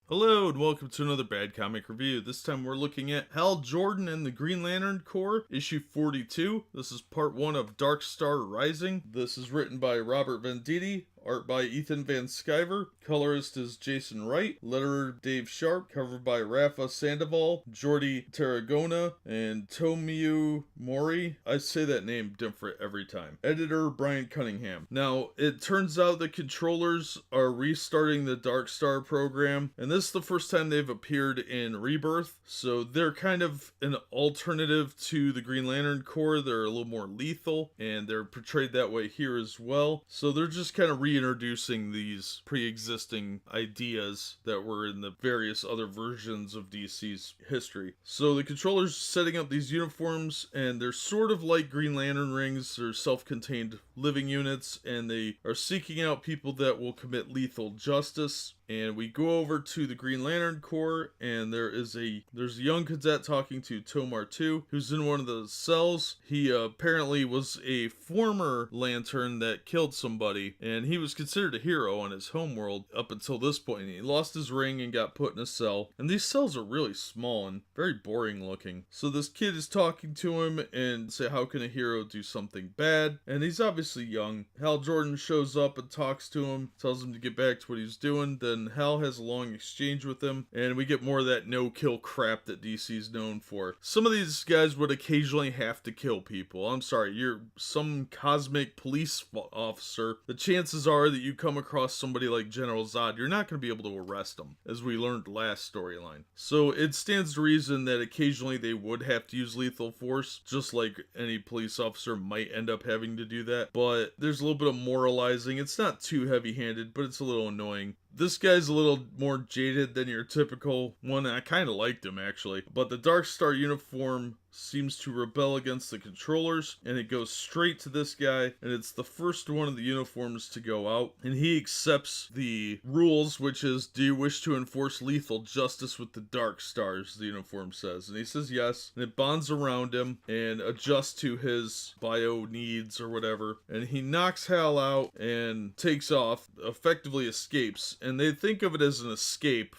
Hello and welcome to another Bad Comic Review. This time we're looking at Hal Jordan and the Green Lantern Corp, issue 42. This is part 1 of Darkstar Rising. This is written by Robert Venditti, art by Ethan Van Sciver, colorist is Jason Wright, letterer Dave Sharp, cover by Rafa Sandoval, Jordi Tarragona, and Tomiyu Mori. I say that name different every time. Editor Brian Cunningham. Now, it turns out the controllers are restarting the Darkstar program, and this is the first time they've appeared in Rebirth, so they're kind of an alternative to the Green Lantern Corps. They're a little more lethal, and they're portrayed that way here as well. So they're just kind of reintroducing these pre-existing ideas that were in the various other versions of DC's history. So the controllers setting up these uniforms, and they're sort of like Green Lantern rings. They're self-contained living units, and they are seeking out people that will commit lethal justice. And we go over to the Green Lantern Corps, and there's a young cadet talking to Tomar 2, who's in one of the cells. He apparently was a former Lantern that killed somebody, and he was considered a hero on his homeworld up until this point. He lost his ring and got put in a cell, and these cells are really small and very boring looking. So this kid is talking to him and say, how can a hero do something bad? And he's obviously young. Hal Jordan shows up and talks to him, tells him to get back to what he's doing. Then Hal has a long exchange with him, and we get more of that no-kill crap that DC's known for. Some of these guys would occasionally have to kill people. I'm sorry, you're some cosmic police officer. The chances are that you come across somebody like General Zod, you're not going to be able to arrest them, as we learned last storyline. So it stands to reason that occasionally they would have to use lethal force, just like any police officer might end up having to do that. But there's a little bit of moralizing. It's not too heavy-handed, but it's a little annoying. This guy's a little more jaded than your typical one. I kind of liked him, actually. But the Darkstar uniform seems to rebel against the controllers, and it goes straight to this guy, and it's the first one of the uniforms to go out, and he accepts the rules, which is, do you wish to enforce lethal justice with the Darkstars, the uniform says, and he says yes, and it bonds around him and adjusts to his bio needs or whatever, and he knocks Hal out and takes off, effectively escapes, and they think of it as an escape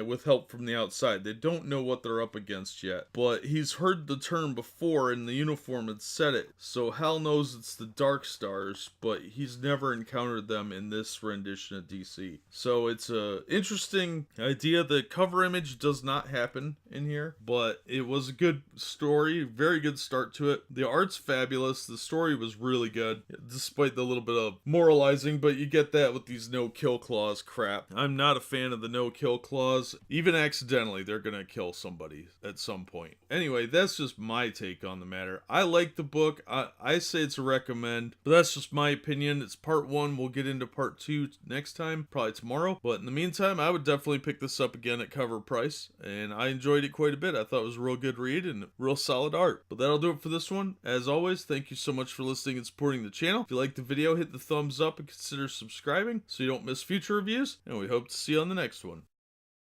with help from the outside. They don't know what they're up against yet, but he's heard the term before, and the uniform had said it, so Hal knows it's the Darkstars, but he's never encountered them in this rendition of DC. So it's a interesting idea. The cover image does not happen in here, but it was a good story, very good start to it. The art's fabulous, the story was really good, despite the little bit of moralizing, but you get that with these no-kill clause crap. I'm not a fan of the no-kill clause. Even accidentally, they're gonna kill somebody at some point. Anyway, that's just my take on the matter. I like the book. I say it's a recommend, but that's just my opinion. It's part 1. We'll get into part 2 next time, probably tomorrow. But in the meantime, I would definitely pick this up again at cover price, and I enjoyed it quite a bit. I thought it was a real good read and real solid art. But that'll do it for this one. As always, thank you so much for listening and supporting the channel. If you liked the video, hit the thumbs up and consider subscribing so you don't miss future reviews, and we hope to see you on the next one.